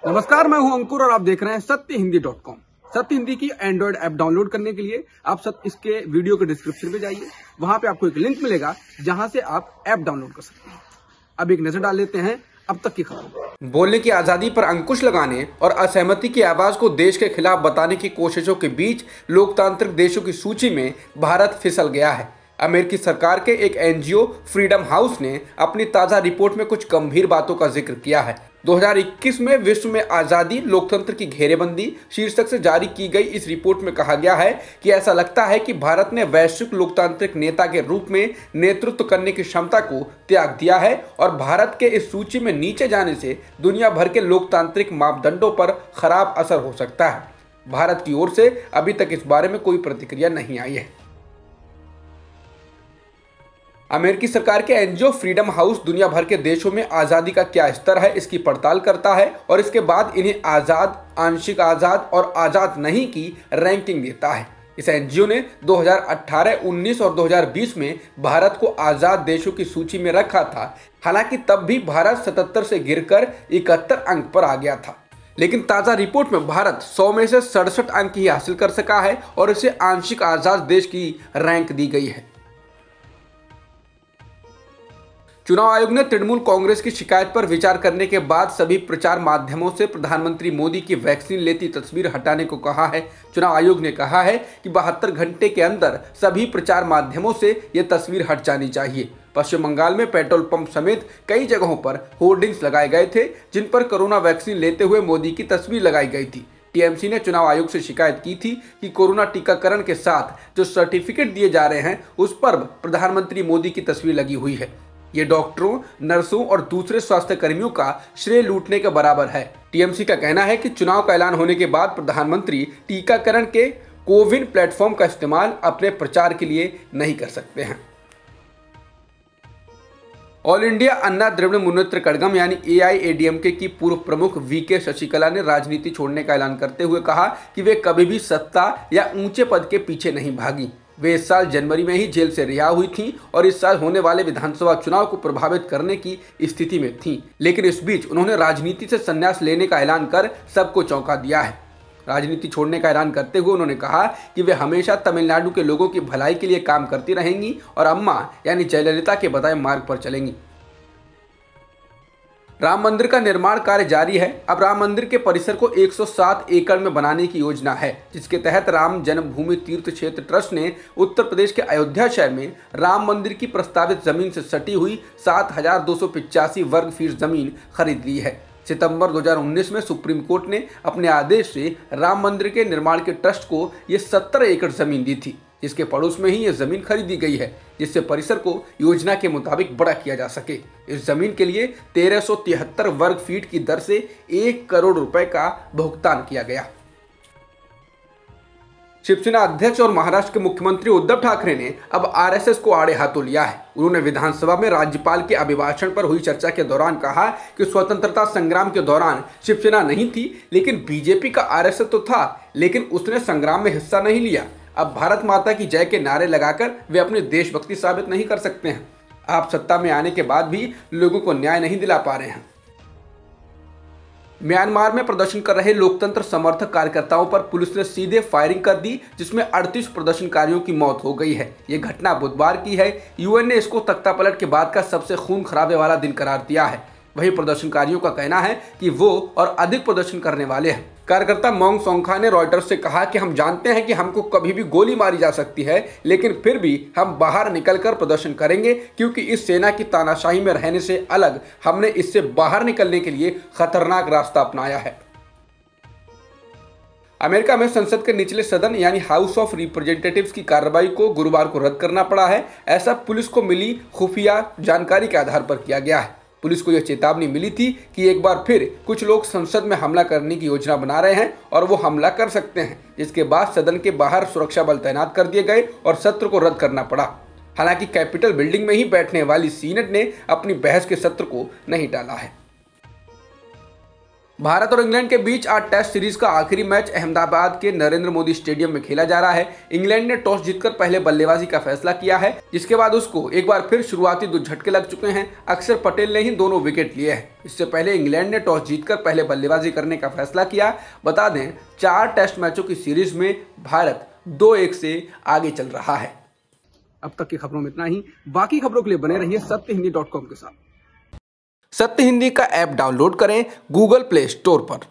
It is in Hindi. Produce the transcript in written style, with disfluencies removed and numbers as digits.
नमस्कार, मैं हूं अंकुर और आप देख रहे हैं सत्यहिंदी.com। सत्य हिंदी की एंड्रॉइड ऐप डाउनलोड करने के लिए आप इसके वीडियो के डिस्क्रिप्शन में जाइए। वहां पे आपको एक लिंक मिलेगा जहां से आप ऐप डाउनलोड कर सकते हैं। अब एक नजर डाल लेते हैं अब तक की खबरों। बोलने की आजादी पर अंकुश लगाने और असहमति की आवाज को देश के खिलाफ बताने की कोशिशों के बीच लोकतांत्रिक देशों की सूची में भारत फिसल गया है। अमेरिकी सरकार के एक एनजीओ फ्रीडम हाउस ने अपनी ताज़ा रिपोर्ट में कुछ गंभीर बातों का जिक्र किया है। 2021 में विश्व में आज़ादी लोकतंत्र की घेरेबंदी शीर्षक से जारी की गई इस रिपोर्ट में कहा गया है कि ऐसा लगता है कि भारत ने वैश्विक लोकतांत्रिक नेता के रूप में नेतृत्व करने की क्षमता को त्याग दिया है और भारत के इस सूची में नीचे जाने से दुनिया भर के लोकतांत्रिक मापदंडों पर खराब असर हो सकता है। भारत की ओर से अभी तक इस बारे में कोई प्रतिक्रिया नहीं आई है। अमेरिकी सरकार के एनजीओ फ्रीडम हाउस दुनिया भर के देशों में आज़ादी का क्या स्तर है इसकी पड़ताल करता है और इसके बाद इन्हें आज़ाद, आंशिक आज़ाद और आज़ाद नहीं की रैंकिंग देता है। इस एनजीओ ने 2018, 19 और 2020 में भारत को आज़ाद देशों की सूची में रखा था। हालांकि तब भी भारत 77 से गिरकर 71 अंक पर आ गया था, लेकिन ताज़ा रिपोर्ट में भारत 100 में से 67 अंक ही हासिल कर सका है और इसे आंशिक आज़ाद देश की रैंक दी गई है। चुनाव आयोग ने तृणमूल कांग्रेस की शिकायत पर विचार करने के बाद सभी प्रचार माध्यमों से प्रधानमंत्री मोदी की वैक्सीन लेती तस्वीर हटाने को कहा है। चुनाव आयोग ने कहा है कि 72 घंटे के अंदर सभी प्रचार माध्यमों से ये तस्वीर हट जानी चाहिए। पश्चिम बंगाल में पेट्रोल पंप समेत कई जगहों पर होर्डिंग्स लगाए गए थे जिन पर कोरोना वैक्सीन लेते हुए मोदी की तस्वीर लगाई गई थी। टीएमसी ने चुनाव आयोग से शिकायत की थी कि कोरोना टीकाकरण के साथ जो सर्टिफिकेट दिए जा रहे हैं उस पर प्रधानमंत्री मोदी की तस्वीर लगी हुई है। ये डॉक्टरों, नर्सों और दूसरे स्वास्थ्य कर्मियों का श्रेय लूटने के बराबर है। टीएमसी का कहना है कि चुनाव का ऐलान होने के बाद प्रधानमंत्री टीकाकरण के कोविन प्लेटफॉर्म का इस्तेमाल अपने प्रचार के लिए नहीं कर सकते हैं। ऑल इंडिया अन्ना द्रविड़ मुन्नेत्र कड़गम यानी एआईएडीएमके की पूर्व प्रमुख वीके शशिकला ने राजनीति छोड़ने का ऐलान करते हुए कहा कि वे कभी भी सत्ता या ऊंचे पद के पीछे नहीं भागी। वे इस साल जनवरी में ही जेल से रिहा हुई थीं और इस साल होने वाले विधानसभा चुनाव को प्रभावित करने की स्थिति में थीं, लेकिन इस बीच उन्होंने राजनीति से संन्यास लेने का ऐलान कर सबको चौंका दिया है। राजनीति छोड़ने का ऐलान करते हुए उन्होंने कहा कि वे हमेशा तमिलनाडु के लोगों की भलाई के लिए काम करती रहेंगी और अम्मा यानी जयललिता के बताए मार्ग पर चलेंगी। राम मंदिर का निर्माण कार्य जारी है। अब राम मंदिर के परिसर को 107 एकड़ में बनाने की योजना है, जिसके तहत राम जन्मभूमि तीर्थ क्षेत्र ट्रस्ट ने उत्तर प्रदेश के अयोध्या शहर में राम मंदिर की प्रस्तावित जमीन से सटी हुई 7,285 वर्ग फीट जमीन खरीद ली है। सितंबर 2019 में सुप्रीम कोर्ट ने अपने आदेश से राम मंदिर के निर्माण के ट्रस्ट को ये 70 एकड़ जमीन दी थी, जिसके पड़ोस में ही ये जमीन खरीदी गई है, जिससे परिसर को योजना के मुताबिक बड़ा किया जा सके। इस जमीन के लिए 1373 वर्ग फीट की दर से 1 करोड़ रुपए का भुगतान किया गया। शिवसेना अध्यक्ष और महाराष्ट्र के मुख्यमंत्री उद्धव ठाकरे ने अब आरएसएस को आड़े हाथों लिया है। उन्होंने विधानसभा में राज्यपाल के अभिभाषण पर हुई चर्चा के दौरान कहा कि स्वतंत्रता संग्राम के दौरान शिवसेना नहीं थी, लेकिन बीजेपी का आरएसएस तो था, लेकिन उसने संग्राम में हिस्सा नहीं लिया। अब भारत माता की जय के नारे लगाकर वे अपनी देशभक्ति साबित नहीं कर सकते हैं। आप सत्ता में आने के बाद भी लोगों को न्याय नहीं दिला पा रहे हैं। म्यांमार में प्रदर्शन कर रहे लोकतंत्र समर्थक कार्यकर्ताओं पर पुलिस ने सीधे फायरिंग कर दी, जिसमें 38 प्रदर्शनकारियों की मौत हो गई है। ये घटना बुधवार की है। यूएन ने इसको तख्तापलट के बाद का सबसे खून खराबे वाला दिन करार दिया है। वहीं प्रदर्शनकारियों का कहना है कि वो और अधिक प्रदर्शन करने वाले हैं। कार्यकर्ता मोंग सोंखा ने रॉयटर्स से कहा कि हम जानते हैं कि हमको कभी भी गोली मारी जा सकती है, लेकिन फिर भी हम बाहर निकलकर प्रदर्शन करेंगे, क्योंकि इस सेना की तानाशाही में रहने से अलग हमने इससे बाहर निकलने के लिए खतरनाक रास्ता अपनाया है। अमेरिका में संसद के निचले सदन यानी हाउस ऑफ रिप्रेजेंटेटिव्स की कार्रवाई को गुरुवार को रद्द करना पड़ा है। ऐसा पुलिस को मिली खुफिया जानकारी के आधार पर किया गया है। पुलिस को यह चेतावनी मिली थी कि एक बार फिर कुछ लोग संसद में हमला करने की योजना बना रहे हैं और वो हमला कर सकते हैं, जिसके बाद सदन के बाहर सुरक्षा बल तैनात कर दिए गए और सत्र को रद्द करना पड़ा। हालांकि कैपिटल बिल्डिंग में ही बैठने वाली सीनेट ने अपनी बहस के सत्र को नहीं टाला है। भारत और इंग्लैंड के बीच आज टेस्ट सीरीज का आखिरी मैच अहमदाबाद के नरेंद्र मोदी स्टेडियम में खेला जा रहा है। इंग्लैंड ने टॉस जीतकर पहले बल्लेबाजी का फैसला किया है, जिसके बाद उसको एक बार फिर शुरुआती 2 झटके लग चुके हैं। अक्षर पटेल ने ही दोनों विकेट लिए हैं। इससे पहले इंग्लैंड ने टॉस जीतकर पहले बल्लेबाजी करने का फैसला किया। बता दें, 4 टेस्ट मैचों की सीरीज में भारत 2-1 से आगे चल रहा है। अब तक की खबरों में इतना ही। बाकी खबरों के लिए बने रहिए सत्यहिंदी.com के साथ। सत्य हिंदी का ऐप डाउनलोड करें गूगल प्ले स्टोर पर।